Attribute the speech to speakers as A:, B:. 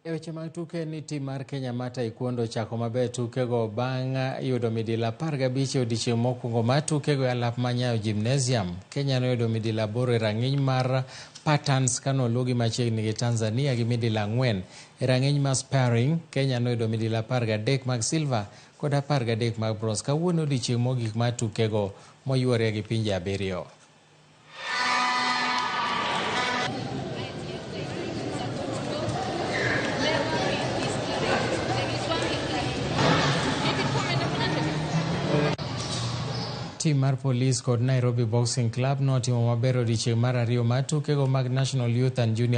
A: E weche mag tuke ni tim mar Kenya Mata kwondo ochako maber tukego bang' yudo midila 15 e odiechieng' mokwongo mar tukego e alap ma Nyayo Gymnasium. Kenya noyudo midila 8 e rang'iny mar patterns ka noluwogi machiegni gi Tanzania gi midila 4. E rang'iny mar sparring, Kenya noyudo midila 13 mag silver kod 13 mag bronze. Kawuono odiechieng' mogik mar tukego moyuore gi pinje 7. Tim mar Police kod Nairobi Boxing Club notimo maber odiechieng' mar 2 mar tukego mag National Youth and Junior